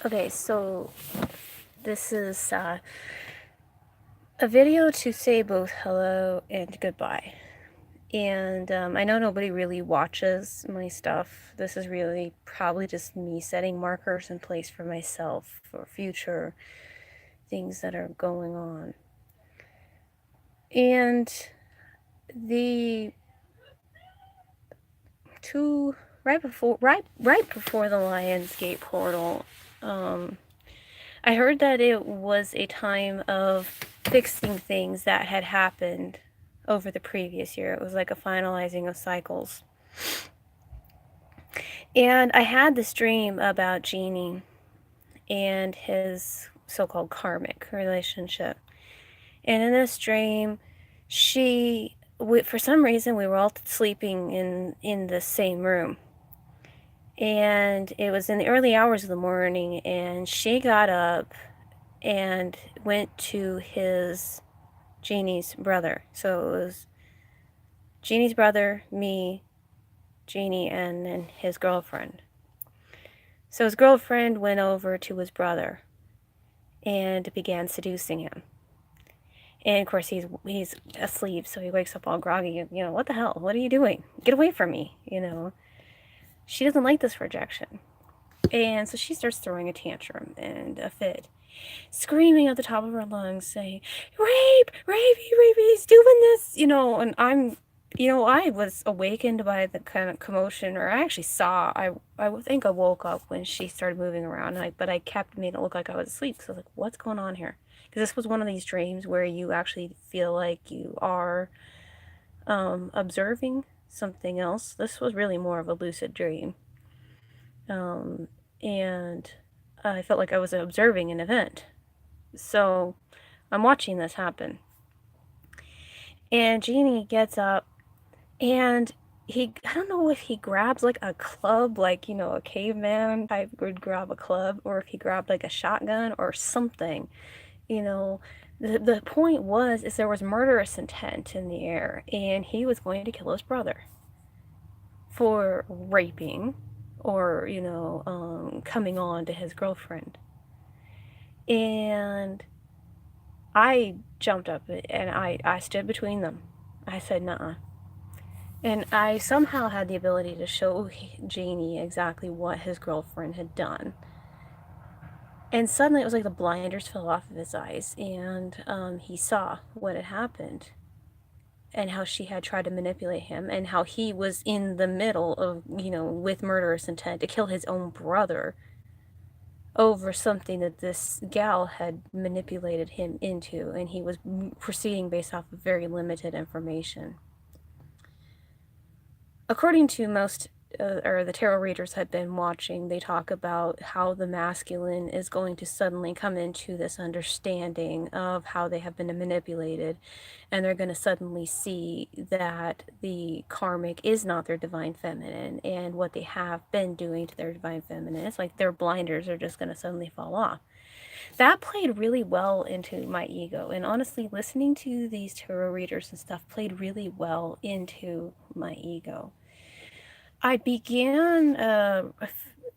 Okay, so this is a video to say both hello and goodbye. And I know nobody really watches my stuff. This is really probably just me setting markers in place for myself for future things that are going on. And the two right before the Lionsgate portal, I heard that it was a time of fixing things that had happened over the previous year. It was like a finalizing of cycles. And I had this dream about Genie and his so-called karmic relationship. And in this dream, for some reason, we were all sleeping in the same room. And it was in the early hours of the morning, and she got up and went to Jeannie's brother. So it was Jeannie's brother, me, Jeannie, and then his girlfriend. So his girlfriend went over to his brother and began seducing him. And of course he's asleep, so he wakes up all groggy. What the hell? What are you doing? Get away from me, She doesn't like this rejection. And so she starts throwing a tantrum and a fit, screaming at the top of her lungs, saying, rape, he's doing this, and I was awakened by the kind of commotion, or I actually saw, I think I woke up when she started moving around, but I kept making it look like I was asleep, so I was like, what's going on here? Because this was one of these dreams where you actually feel like you are observing something else. This was really more of a lucid dream. And I felt like I was observing an event. So I'm watching this happen. And Genie gets up and I don't know if he grabs like a club, like, a caveman type would grab a club, or if he grabbed like a shotgun or something. The point is there was murderous intent in the air, and he was going to kill his brother for raping or, coming on to his girlfriend. And I jumped up and I stood between them. I said, nuh-uh. And I somehow had the ability to show Janie exactly what his girlfriend had done. And suddenly it was like the blinders fell off of his eyes, and he saw what had happened and how she had tried to manipulate him, and how he was in the middle of, with murderous intent to kill his own brother over something that this gal had manipulated him into, and he was proceeding based off of very limited information. According to most, or the tarot readers I've been watching, they talk about how the masculine is going to suddenly come into this understanding of how they have been manipulated, and they're going to suddenly see that the karmic is not their divine feminine, and what they have been doing to their divine feminine, it's like their blinders are just going to suddenly fall off. That played really well into my ego, and honestly, listening to these tarot readers and stuff played really well into my ego. I began, I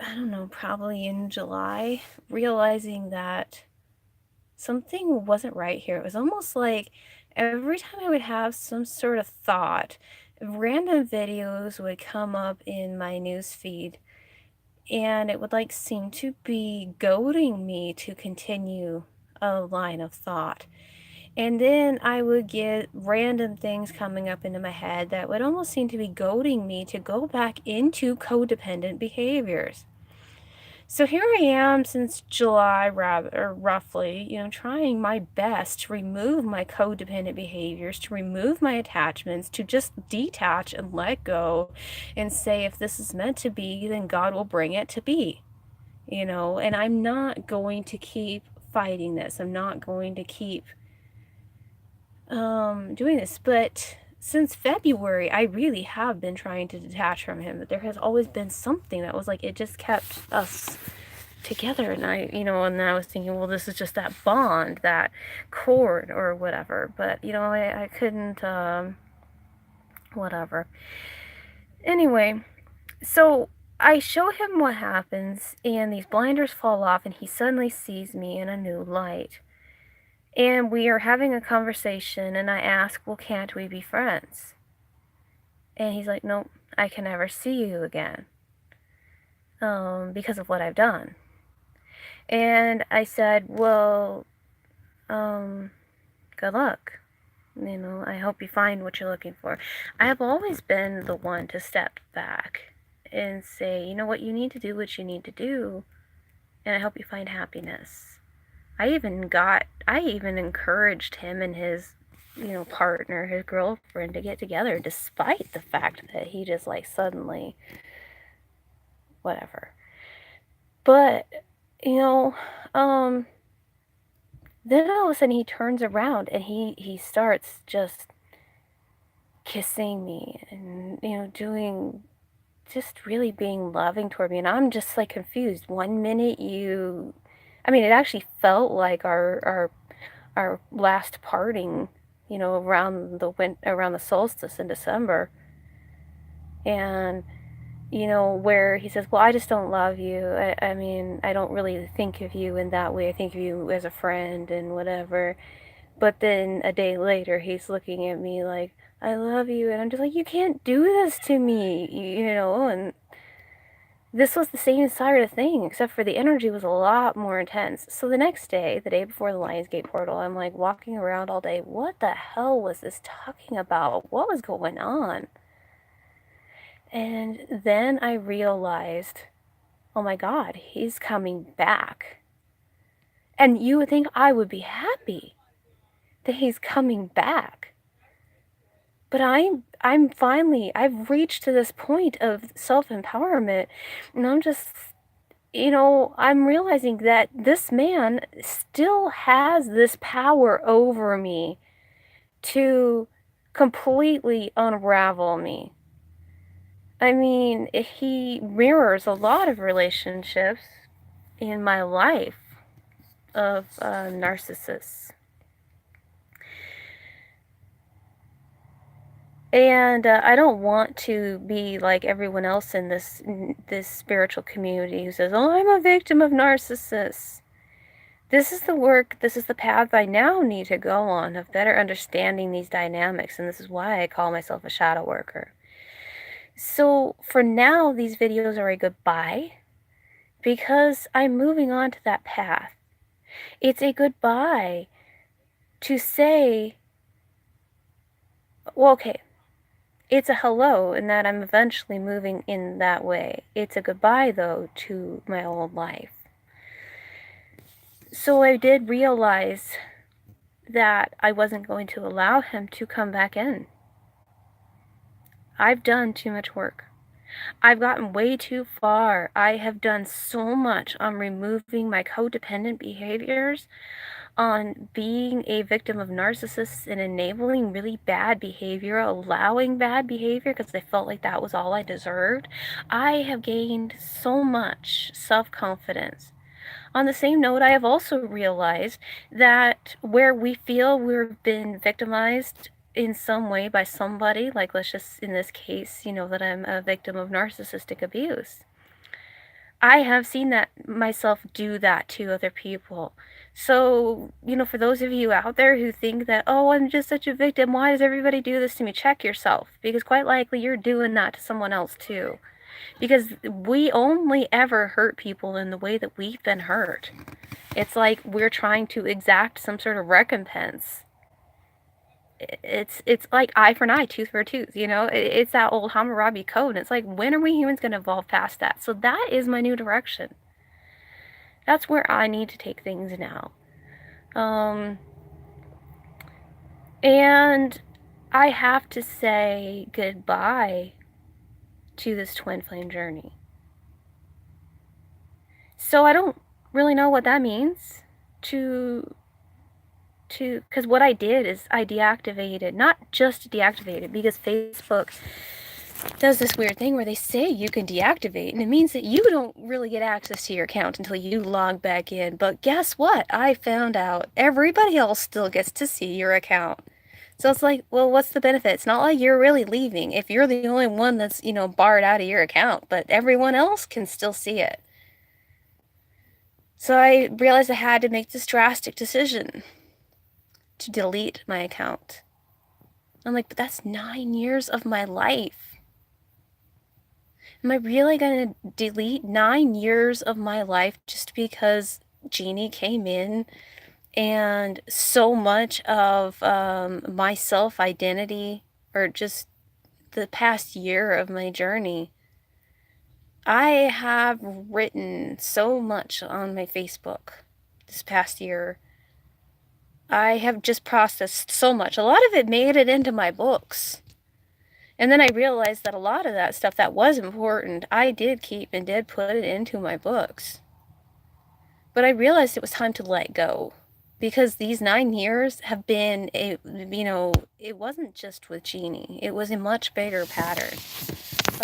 don't know, probably in July, realizing that something wasn't right here. It was almost like every time I would have some sort of thought, random videos would come up in my news feed, and it would like seem to be goading me to continue a line of thought. And then I would get random things coming up into my head that would almost seem to be goading me to go back into codependent behaviors. So here I am since July, rather roughly, trying my best to remove my codependent behaviors, to remove my attachments, to just detach and let go and say, if this is meant to be, then God will bring it to be, and I'm not going to keep fighting this. I'm not going to keep doing this. But since February, I really have been trying to detach from him. But there has always been something that was like, it just kept us together. And and then I was thinking, well, this is just that bond, that cord or whatever. But, I couldn't, whatever. Anyway, so I show him what happens, and these blinders fall off, and he suddenly sees me in a new light. And we are having a conversation, and I ask, well, can't we be friends? And he's like, nope, I can never see you again, because of what I've done. And I said, well, good luck. I hope you find what you're looking for. I have always been the one to step back and say, you know what, you need to do what you need to do, and I hope you find happiness. I even encouraged him and his, partner, his girlfriend, to get together, despite the fact that he just, like, suddenly, whatever. But, then all of a sudden he turns around and he starts just kissing me and, doing, just really being loving toward me. And I'm just, like, confused. One minute it actually felt like our last parting, around the solstice in December. And, where he says, well, I just don't love you. I don't really think of you in that way. I think of you as a friend and whatever. But then a day later, he's looking at me like, I love you. And I'm just like, you can't do this to me, and this was the same sort of thing, except for the energy was a lot more intense. So the next day, the day before the Lionsgate portal, I'm like walking around all day. What the hell was this talking about? What was going on? And then I realized, oh my God, he's coming back. And you would think I would be happy that he's coming back. But I've reached to this point of self-empowerment, and I'm just, I'm realizing that this man still has this power over me to completely unravel me. He mirrors a lot of relationships in my life of narcissists. And I don't want to be like everyone else in this spiritual community who says, oh, I'm a victim of narcissists. This is the work, this is the path I now need to go on of better understanding these dynamics, and this is why I call myself a shadow worker. So for now, these videos are a goodbye, because I'm moving on to that path. It's a goodbye to say, well, okay, it's a hello in that I'm eventually moving in that way. It's a goodbye, though, to my old life. So I did realize that I wasn't going to allow him to come back in. I've done too much work. I've gotten way too far. I have done so much on removing my codependent behaviors, on being a victim of narcissists and enabling really bad behavior, allowing bad behavior because I felt like that was all I deserved. I have gained so much self-confidence. On the same note, I have also realized that where we feel we've been victimized in some way by somebody, like let's just, in this case, that I'm a victim of narcissistic abuse, I have seen that myself do that to other people. So, for those of you out there who think that, oh, I'm just such a victim, why does everybody do this to me? Check yourself, because quite likely you're doing that to someone else too. Because we only ever hurt people in the way that we've been hurt. It's like we're trying to exact some sort of recompense. It's like eye for an eye, tooth for a tooth, It's that old Hammurabi code. It's like, when are we humans going to evolve past that? So that is my new direction. That's where I need to take things now. And I have to say goodbye to this twin flame journey. So I don't really know what that means because what I did is I deactivated, not just deactivated, because Facebook does this weird thing where they say you can deactivate, and it means that you don't really get access to your account until you log back in. But guess what? I found out everybody else still gets to see your account. So it's like, well, what's the benefit? It's not like you're really leaving if you're the only one that's, barred out of your account, but everyone else can still see it. So I realized I had to make this drastic decision to delete my account. I'm like, but that's 9 years of my life. Am I really going to delete 9 years of my life just because Jeannie came in and so much of my self-identity, or just the past year of my journey? I have written so much on my Facebook this past year. I have just processed so much. A lot of it made it into my books. And then I realized that a lot of that stuff that was important, I did keep and did put it into my books. But I realized it was time to let go, because these 9 years have been it wasn't just with Jeannie. It was a much bigger pattern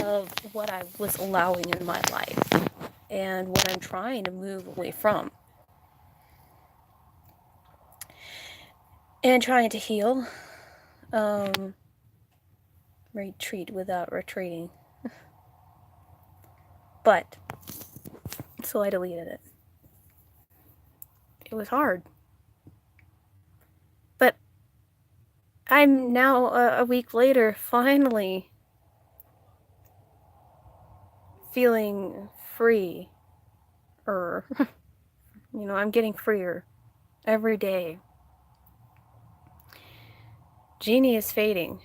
of what I was allowing in my life and what I'm trying to move away from. And trying to heal. Retreat without retreating. But, so I deleted it. It was hard. But I'm now, a week later, finally feeling free. I'm getting freer every day. Jeannie is fading.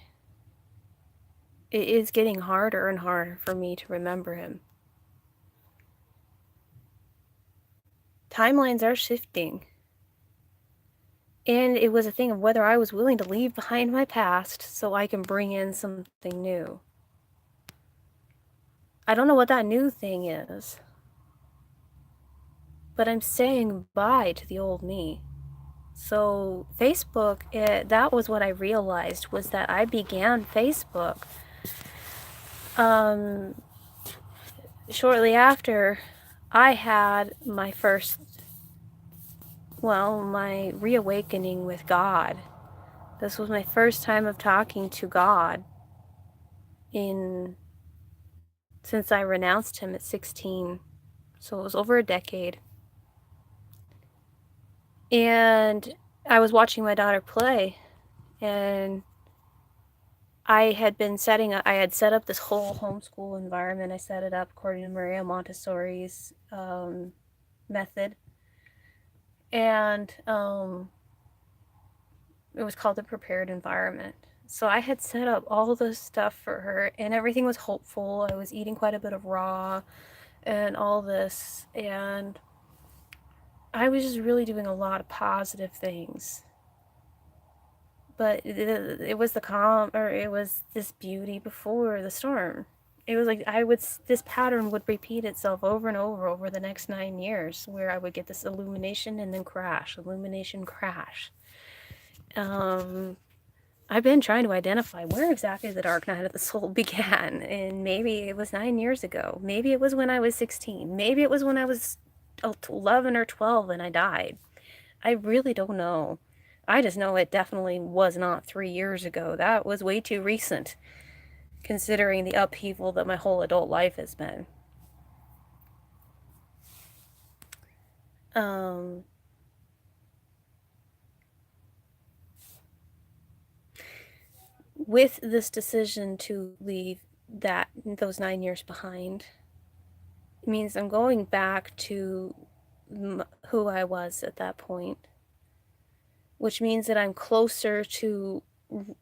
It is getting harder and harder for me to remember him. Timelines are shifting. And it was a thing of whether I was willing to leave behind my past so I can bring in something new. I don't know what that new thing is, but I'm saying bye to the old me. So Facebook, that was what I realized, was that I began Facebook shortly after I had my my reawakening with God. This was my first time of talking to God since I renounced him at 16. So it was over a decade. And I was watching my daughter play, and I had set up this whole homeschool environment. I set it up according to Maria Montessori's method. And it was called the Prepared Environment. So I had set up all this stuff for her, and everything was hopeful. I was eating quite a bit of raw and all this, and I was just really doing a lot of positive things. But it was it was this beauty before the storm. It was like this pattern would repeat itself over and over the next 9 years, where I would get this illumination and then crash, illumination, crash. I've been trying to identify where exactly the dark night of the soul began, and maybe it was 9 years ago. Maybe it was when I was 16. Maybe it was when I was 11 or 12 and I died. I really don't know. I just know it definitely was not 3 years ago. That was way too recent, considering the upheaval that my whole adult life has been. With this decision to leave those 9 years behind, it means I'm going back to who I was at that point, which means that I'm closer to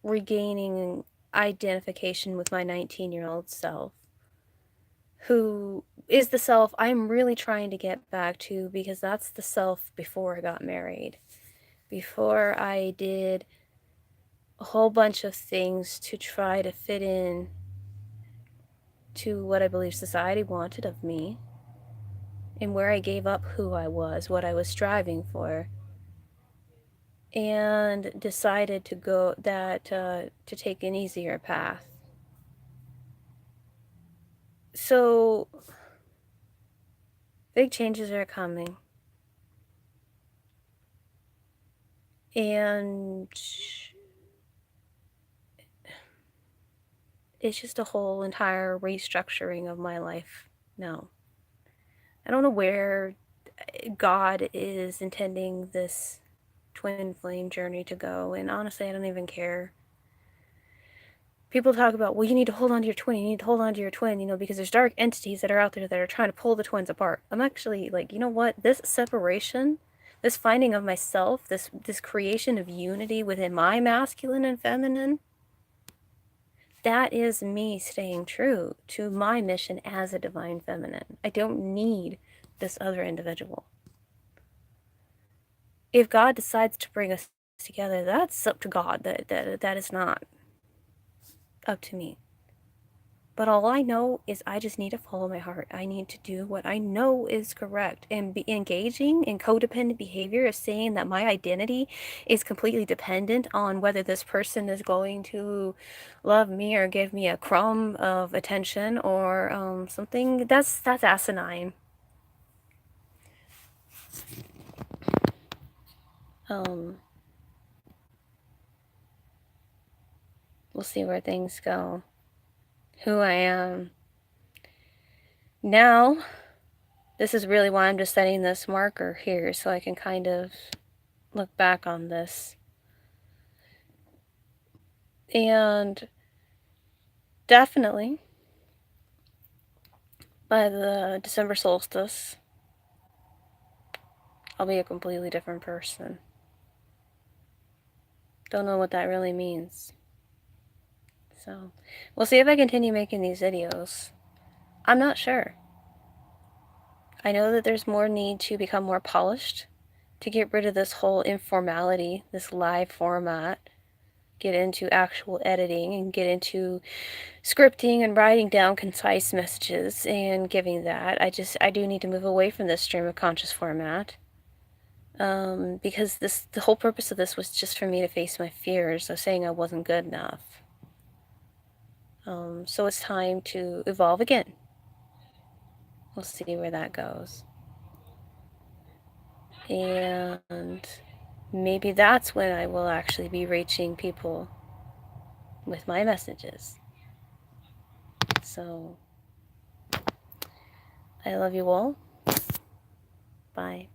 regaining identification with my 19-year-old self, who is the self I'm really trying to get back to, because that's the self before I got married, before I did a whole bunch of things to try to fit in to what I believe society wanted of me, and where I gave up who I was, what I was striving for, and decided to take an easier path. So big changes are coming, and it's just a whole entire restructuring of my life. No. I don't know where God is intending this twin flame journey to go, and honestly, I don't even care. People talk about, well, you need to hold on to your twin, you need to hold on to your twin, because there's dark entities that are out there that are trying to pull the twins apart. I'm actually like, you know what? This separation, this finding of myself, this creation of unity within my masculine and feminine, that is me staying true to my mission as a divine feminine. I don't need this other individual. If God decides to bring us together, that's up to God. That is not up to me. But all I know is I just need to follow my heart. I need to do what I know is correct. And be engaging in codependent behavior of saying that my identity is completely dependent on whether this person is going to love me or give me a crumb of attention or something, that's asinine. We'll see where things go. Who I am. Now, this is really why I'm just setting this marker here, so I can kind of look back on this. And definitely, by the December solstice, I'll be a completely different person. Don't know what that really means. So, we'll see if I continue making these videos. I'm not sure. I know that there's more need to become more polished, to get rid of this whole informality, this live format, get into actual editing and get into scripting and writing down concise messages and giving that. I do need to move away from this stream of conscious format. Because the whole purpose of this was just for me to face my fears of saying I wasn't good enough. So it's time to evolve again. We'll see where that goes. And maybe that's when I will actually be reaching people with my messages. So, I love you all. Bye.